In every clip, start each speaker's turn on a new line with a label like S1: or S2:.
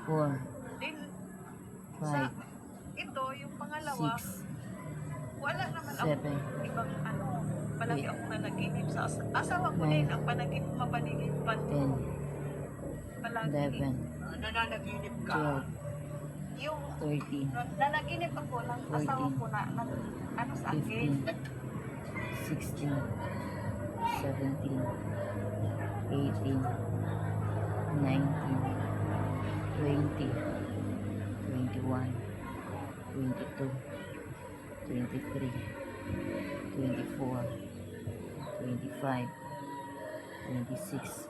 S1: 4,
S2: Din, sa
S1: 5,
S2: ito, yung pangalawa,
S1: 6,
S2: wala naman
S1: 7,
S2: ako ibang palagi
S1: 8,
S2: ako nanaginip sa asawa ko
S1: 9,
S2: din, ang mapaniginipan ko.
S1: 10,
S2: Palagi.
S1: 11,
S3: Nananaginip ka.
S1: 12,
S2: Yung
S1: 13,
S2: nanaginip ako ng asawa ko na ano sa akin.
S1: 15, 16, 17, 18, 19, 20, 21, 22, 23, 24, 25, 26,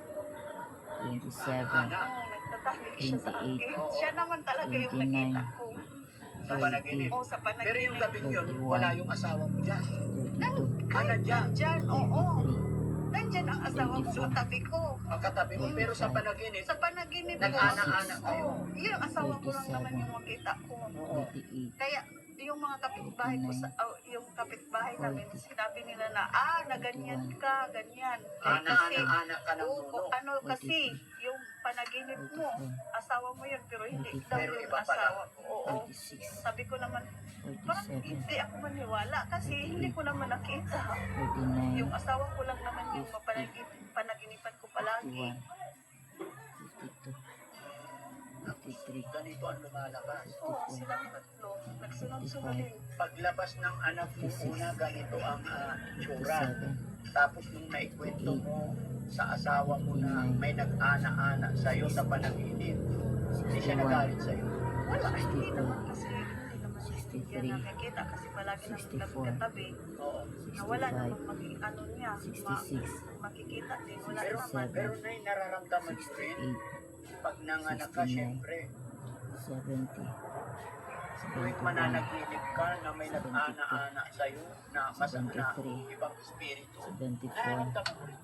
S1: 27,
S2: Nagtatahimik siya sa akin.
S1: 28,
S2: Siya naman talaga yung
S1: 29,
S2: nakita ko.
S3: Sa panaginip.
S2: O sa panaginip.
S3: Pero yung gabi yun, wala yung asawa mo dyan.
S1: 32,
S2: Kahit nandyan, oo.
S1: 33,
S2: Nandyan ang asawa ko sa tabi ko.
S3: Makatabi mo, pero sa panaginip,
S2: Sa panaginip ko.
S3: nag-ana-ana kayo.
S2: Oo, yun ang asawa ko lang naman yung makita ko.
S3: Oo.
S1: 88,
S2: Kaya yung mga kapitbahay ko sa yung kapitbahay namin, sinabi nila na na ganyan ka, ganyan.
S3: Ana-ana ka ng
S2: Oo,
S3: mundo.
S2: ano kasi yung panaginip mo, asawa mo yun, pero hindi daw
S3: Pero
S2: yung
S3: iba pala.
S2: asawa ko. Oo.
S1: 46,
S2: Sabi ko naman, parang
S1: 47,
S2: hindi ako maniwala kasi hindi ko naman nakita.
S1: 49,
S2: Yung asawa ko lang naman yung panaginipan ko palagi.
S1: 51, 52, 53,
S3: Ganito ang lumalabas.
S2: Oo, silang tatlo. Nagsunod-sunod din.
S3: Paglabas ng anak mo una, ganito ang itsura.
S1: 57,
S3: Tapos nung naikwento mo sa asawa mo na may nag-ana-ana sa'yo sa panaginip, hindi siya
S1: 61,
S3: nagalit sa'yo.
S2: Wala, hindi naman kasi hindi naman
S1: 63,
S2: yan nakikita kasi palagi naman
S1: 64,
S2: kami katabi.
S3: Oo.
S2: Na wala
S1: 65,
S2: namang ano niya,
S1: 66,
S2: makikita din. Wala
S3: Pero,
S2: naman.
S3: pero na nararamdaman ko rin,
S1: 68,
S3: pag nanganak ka,
S1: 69,
S3: syempre,
S1: 70,
S3: tuwing
S1: 71,
S3: mananaginip ka na may nag-ana-ana sa'yo na masama na ibang espiritu,
S1: 74,
S3: nararamdaman mo rin.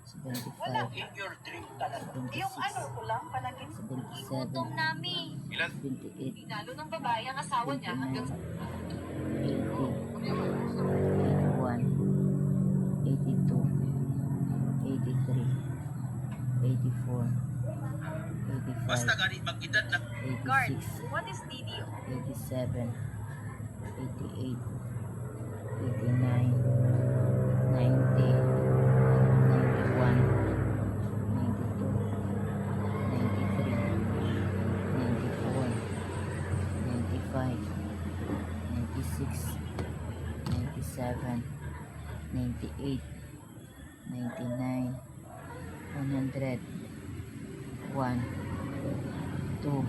S1: 75,
S3: In your dream talaga.
S2: Yung ano
S1: 76,
S2: ko lang, panaginip.
S1: 77,
S4: Gutom namin.
S1: 78,
S4: Pinalo ng babae ang asawa niya
S1: 79,
S4: hanggang
S1: 80, 81, 82, 83, 84, 85,
S3: Basta ganit mag-edad na.
S4: guard.
S1: 86,
S4: What is DDO?
S1: 87, 88, 89, 90, 91, 92, 93, 94, 95, 96, 97, 98, 99, 100, 1, 2,